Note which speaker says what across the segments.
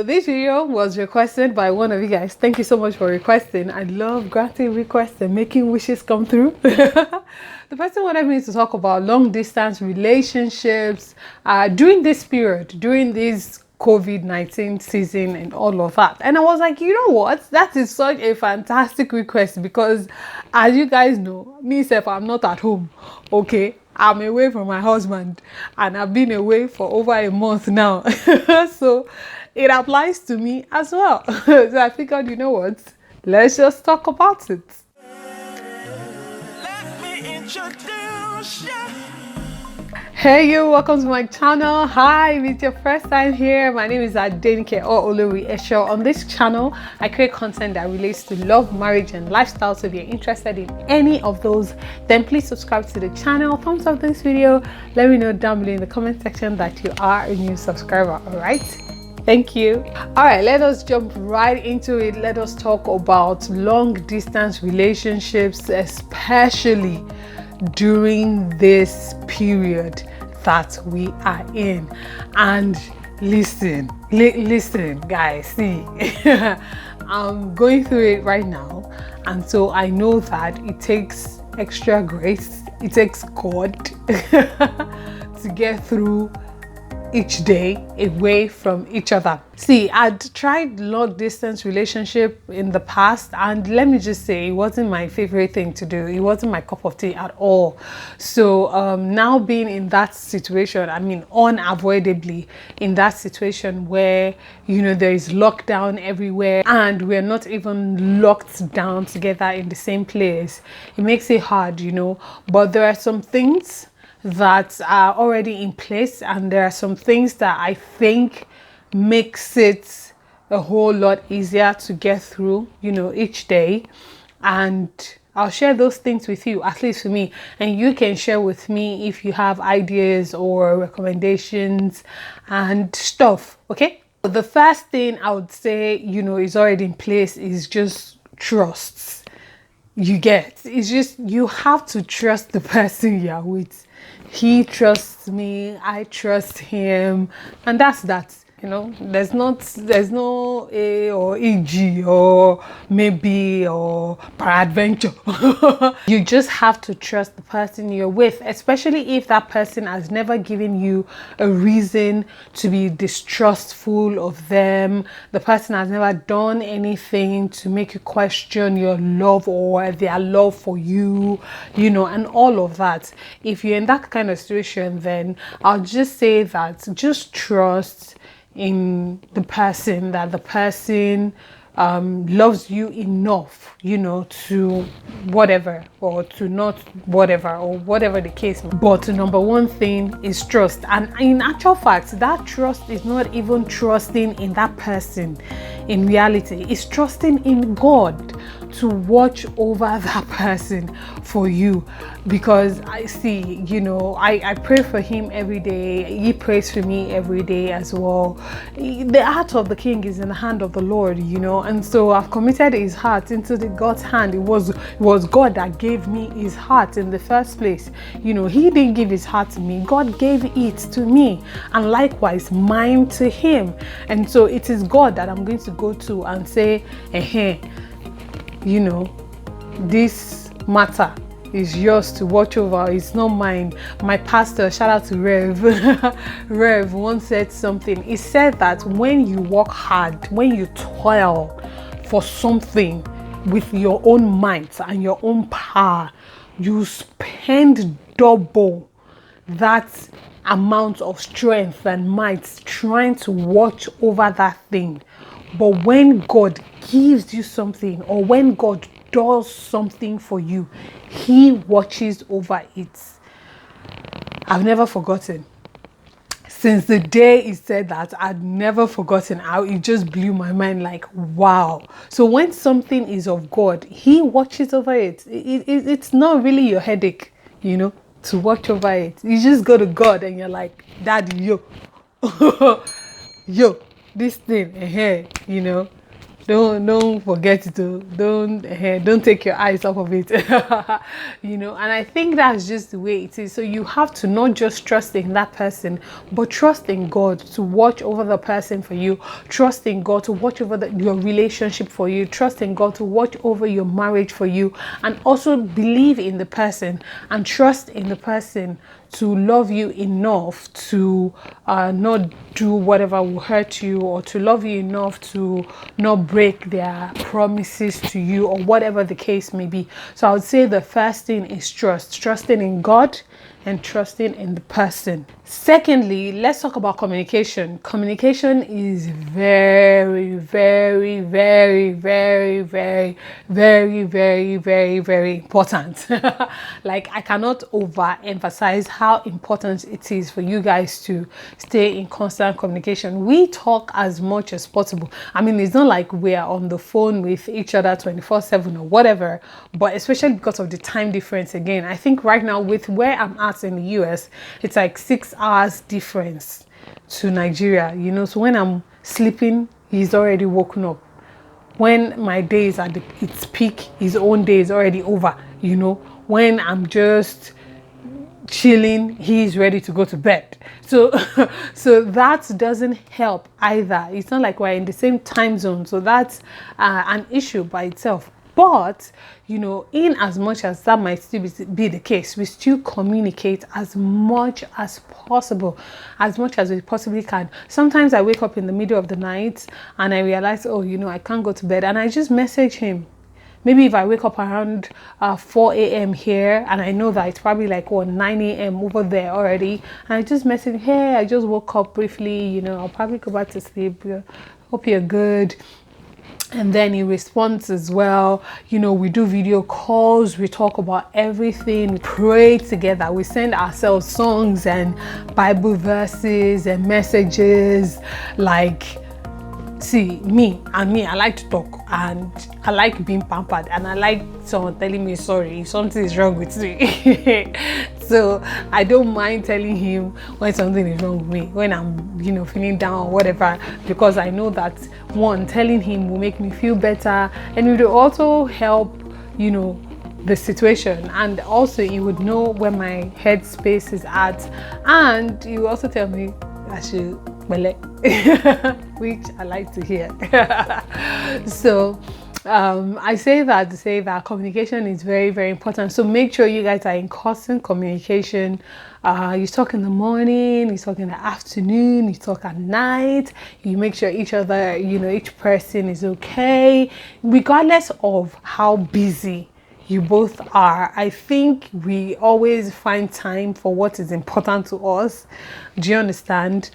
Speaker 1: This video was requested by one of you guys. Thank you so much for requesting. I love granting requests and making wishes come through. The person wanted me to talk about long distance relationships during this period, during this COVID-19 season and all of that. And I was like, you know what? That is such a fantastic request because, as you guys know, myself, I'm not at home. Okay, I'm away from my husband and I've been away for over a month now. So it applies to me as well. So I figured, you know what? Let's just talk about it. Let me introduce you. Hey you, welcome to my channel. Hi, if it's your first time here, my name is Adenike or Olori Esho. On this channel, I create content that relates to love, marriage, and lifestyle. So if you're interested in any of those, then please subscribe to the channel. Thumbs up this video. Let me know down below in the comment section that you are a new subscriber. All right. Thank you. All right, let us jump right into it. Let us talk about long distance relationships, especially during this period that we are in. And listen guys, see, I'm going through it right now, and so I know that it takes extra grace, it takes God to get through each day away from each other. See, I'd tried long distance relationship in the past, and let me just say it wasn't my favorite thing to do. It wasn't my cup of tea at all. So now being in that situation, I mean unavoidably in that situation where, you know, there is lockdown everywhere and we're not even locked down together in the same place, it makes it hard, you know. But there are some things that are already in place, and there are some things that I think makes it a whole lot easier to get through, you know, each day. And I'll share those things with you, at least for me, and you can share with me if you have ideas or recommendations and stuff. Okay, the first thing I would say, you know, is already in place is just trust. You get, it's just, you have to trust the person you're with. He trusts me, I trust him, and that's that. You know, there's no A or EG or maybe or peradventure. You just have to trust the person you're with, especially if that person has never given you a reason to be distrustful of them. The person has never done anything to make you question your love or their love for you, you know, and all of that. If you're in that kind of situation, then I'll just say that just trust in the person, that the person loves you enough, you know, to whatever or to not whatever or whatever the case. But the number one thing is trust. And in actual fact, that trust is not even trusting in that person. In reality, it's trusting in God to watch over that person for you. Because I see, you know, I pray for him every day. He prays for me every day as well. The heart of the king is in the hand of the Lord, you know, and so I've committed his heart into God's hand. It was God that gave me his heart in the first place. You know, he didn't give his heart to me. God gave it to me, and likewise mine to him. And so it is God that I'm going to go to and say, you know, this matter is yours to watch over. It's not mine. My pastor, shout out to Rev, Rev once said something. He said that when you work hard, when you toil for something with your own might and your own power, you spend double that amount of strength and might trying to watch over that thing. But when God gives you something, or when God does something for you, he watches over it. I've never forgotten. Since the day he said that, I'd never forgotten how it just blew my mind, like, wow. So when something is of God, he watches over it. It's not really your headache, you know, to watch over it. You just go to God and you're like, Daddy, yo, yo, this thing, you know, don't forget to don't take your eyes off of it. You know, and I think that's just the way it is. So you have to not just trust in that person, but trust in God to watch over the person for you, trust in God to watch over your relationship for you, trust in God to watch over your marriage for you, and also believe in the person and trust in the person to love you enough to not do whatever will hurt you, or to love you enough to not break their promises to you, or whatever the case may be. So I would say the first thing is trusting in God and trusting in the person. Secondly, let's talk about communication. Communication is very, very, very, very, very, very, very, very, very important. Like, I cannot overemphasize how important it is for you guys to stay in constant communication. We talk as much as possible. I mean, it's not like we are on the phone with each other 24/7 or whatever, but especially because of the time difference. Again, I think right now with where I'm at in the US, it's like 6 hours difference to Nigeria, you know. So when I'm sleeping, he's already woken up. When my day is at its peak, his own day is already over, you know. When I'm just chilling, he's ready to go to bed. So so that doesn't help either. It's not like we're in the same time zone, so that's an issue by itself. But, you know, in as much as that might still be the case, we still communicate as much as possible, as much as we possibly can. Sometimes I wake up in the middle of the night and I realize, oh, you know, I can't go to bed, and I just message him. Maybe if I wake up around 4 a.m. here, and I know that it's probably like 9 a.m. over there already, and I just message, hey, I just woke up briefly, you know, I'll probably go back to sleep. Hope you're good. And then he responds as well. You know, we do video calls, we talk about everything, we pray together, we send ourselves songs and Bible verses and messages. Like, see, I like to talk, and I like being pampered, and I like someone telling me sorry if something is wrong with me. So I don't mind telling him when something is wrong with me, when I'm, you know, feeling down or whatever, because I know that, one, telling him will make me feel better, and it will also help, you know, the situation, and also he would know where my headspace is at, and he will also tell me I should which I like to hear. So I say that to say that communication is very, very important. So make sure you guys are in constant communication. You talk in the morning, you talk in the afternoon, you talk at night. You make sure each other, you know, each person is okay, regardless of how busy you both are. I think we always find time for what is important to us. Do you understand?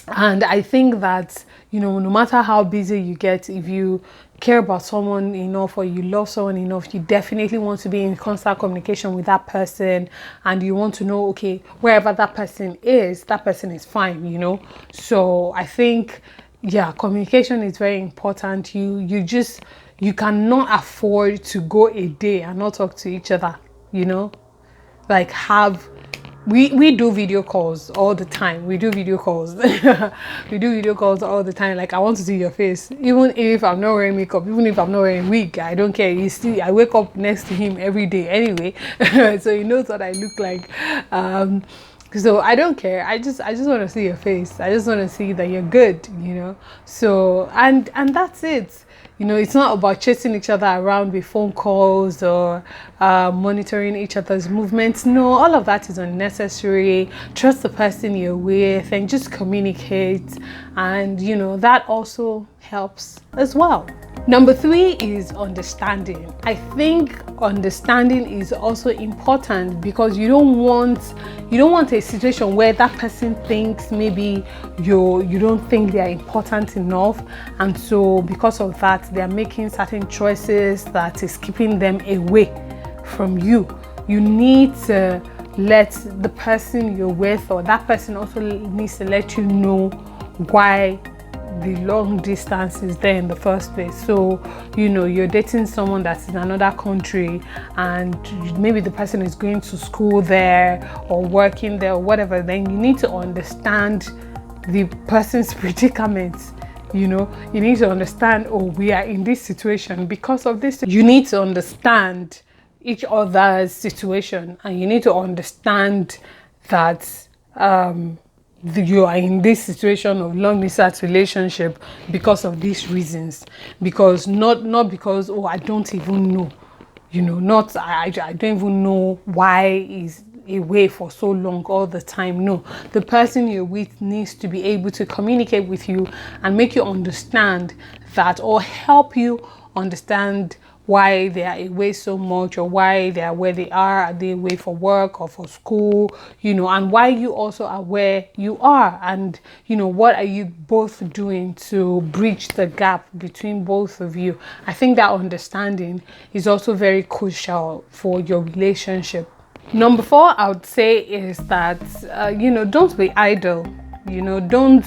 Speaker 1: And I think that, you know, no matter how busy you get, if you care about someone enough or you love someone enough, you definitely want to be in constant communication with that person, and you want to know, okay, wherever that person is fine, you know. So I think, yeah, communication is very important. You cannot afford to go a day and not talk to each other, you know. Like, we do video calls all the time. We do video calls. We do video calls all the time. Like, I want to see your face, even if I'm not wearing makeup, even if I'm not wearing wig. I don't care. You see, I wake up next to him every day anyway, so he knows what I look like. So I don't care. I just want to see your face. I just want to see that you're good, you know. So and that's it. You know, it's not about chasing each other around with phone calls or monitoring each other's movements. No, all of that is unnecessary. Trust the person you're with and just communicate. And, you know, that also helps as well. Number 3 is understanding. I think understanding is also important, because you don't want a situation where that person thinks maybe you don't think they are important enough, and so because of that they are making certain choices that is keeping them away from you. You need to let the person you're with, or that person also needs to let you know why the long distance is there in the first place. So, you know, you're dating someone that's in another country, and maybe the person is going to school there or working there or whatever, then you need to understand the person's predicament. You know, you need to understand, oh, we are in this situation because of this. You need to understand each other's situation, and you need to understand that you are in this situation of long distance relationship because of these reasons. Because not because, oh, I don't even know, you know, not I don't even know why is away for so long all the time. No, the person you're with needs to be able to communicate with you and make you understand that, or help you understand why they are away so much, or why they are where they are they away for work or for school, you know, and why you also are where you are, and you know, what are you both doing to bridge the gap between both of you. I think that understanding is also very crucial for your relationship. Number 4, I would say, is that you know, don't be idle. You know, don't,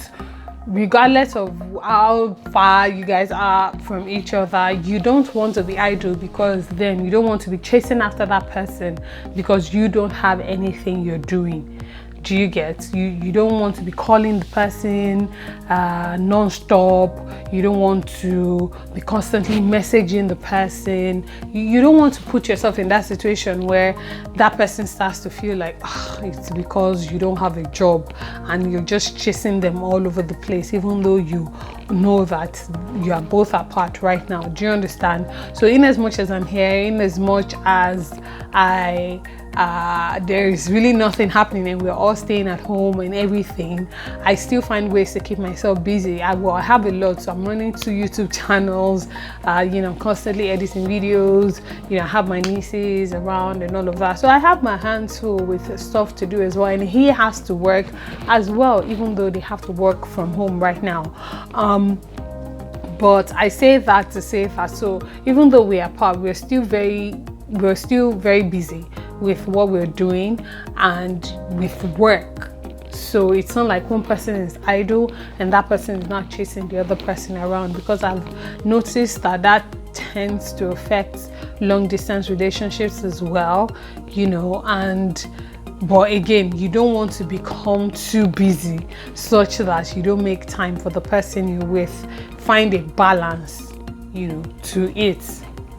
Speaker 1: regardless of how far you guys are from each other, you don't want to be idle, because then you don't want to be chasing after that person because you don't have anything you're doing. Do you get? You don't want to be calling the person non-stop. You don't want to be constantly messaging the person. You don't want to put yourself in that situation where that person starts to feel like, oh, it's because you don't have a job and you're just chasing them all over the place, even though you know that you are both apart right now. Do you understand? So in as much as I'm here, in as much as there is really nothing happening and we're all staying at home and everything, I still find ways to keep myself busy. I have a lot, so I'm running 2 YouTube channels, you know, I'm constantly editing videos, you know, I have my nieces around and all of that, so I have my hands full with stuff to do as well, and he has to work as well, even though they have to work from home right now. But I say that to say that, so even though we are apart, we're still very busy with what we're doing and with work. So it's not like one person is idle and that person is not chasing the other person around, because I've noticed that tends to affect long distance relationships as well, you know. But again, you don't want to become too busy such that you don't make time for the person you're with. Find a balance, you know, to it.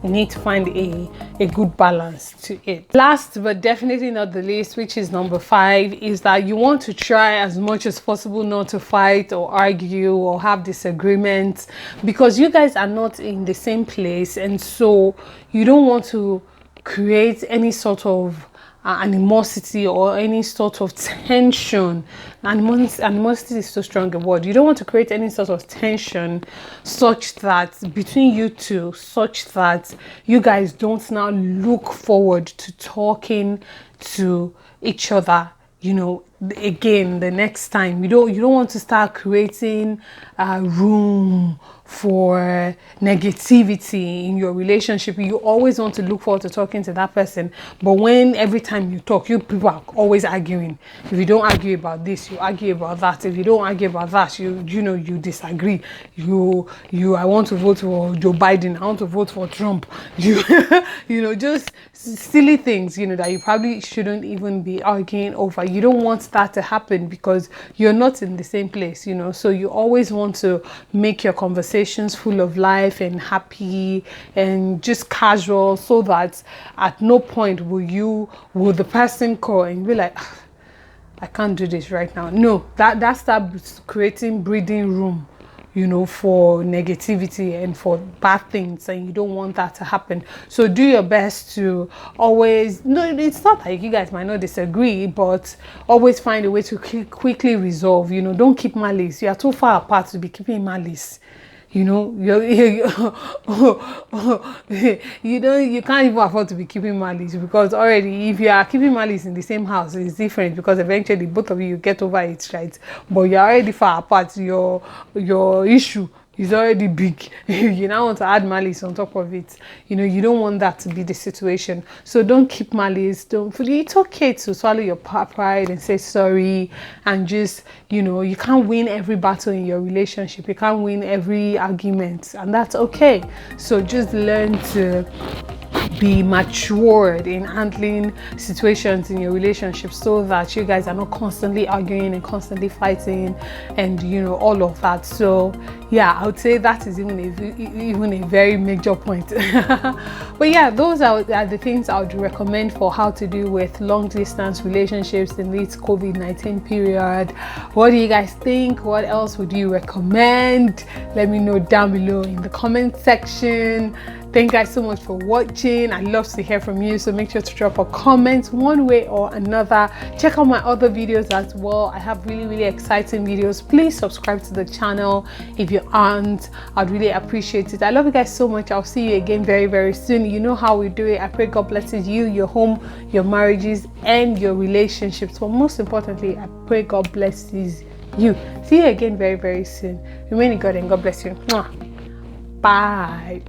Speaker 1: You need to find a good balance to it. Last but definitely not the least, which is number 5, is that you want to try as much as possible not to fight or argue or have disagreements, because you guys are not in the same place, and so you don't want to create any sort of animosity or any sort of tension. Animosity is so strong a word. You don't want to create any sort of tension such that between you two, such that you guys don't now look forward to talking to each other, you know, again the next time. You don't want to start creating room for negativity in your relationship. You always want to look forward to talking to that person, but when every time you talk, you people are always arguing. If you don't argue about this, you argue about that. If you don't argue about that, you disagree. I want to vote for Joe Biden, I want to vote for Trump. You know, just silly things, you know, that you probably shouldn't even be arguing over. You don't want that to happen because you're not in the same place, you know. So you always want to make your conversations full of life and happy and just casual, so that at no point will the person call and be like, I can't do this right now. No, that starts creating breathing room, you know, for negativity and for bad things, and you don't want that to happen. So do your best to always, no, it's not like you guys might not disagree, but always find a way to quickly resolve. You know, don't keep malice. You are too far apart to be keeping malice. You know, you can't even afford to be keeping malice, because already if you are keeping malice in the same house, it's different, because eventually both of you get over it, right? But you're already far apart. Your issue is already big. You now want to add malice on top of it. You know, you don't want that to be the situation. So don't keep malice. It's okay to swallow your pride and say sorry, and just, you know, you can't win every battle in your relationship. You can't win every argument, and that's okay. So just learn to be matured in handling situations in your relationship, so that you guys are not constantly arguing and constantly fighting and, you know, all of that. So yeah, I would say that is even a very major point. But yeah, those are the things I would recommend for how to deal with long distance relationships in this COVID-19 period. What do you guys think? What else would you recommend? Let me know down below in the comment section. Thank you guys so much for watching. I'd love to hear from you, so make sure to drop a comment one way or another. Check out my other videos as well. I have really exciting videos. Please subscribe to the channel if you aren't. I'd really appreciate it. I love you guys so much. I'll see you again very soon. You know how we do it. I pray God blesses you, your home, your marriages, and your relationships. But most importantly, I pray God blesses you. See you again very soon. Remain in God and God bless you. Bye.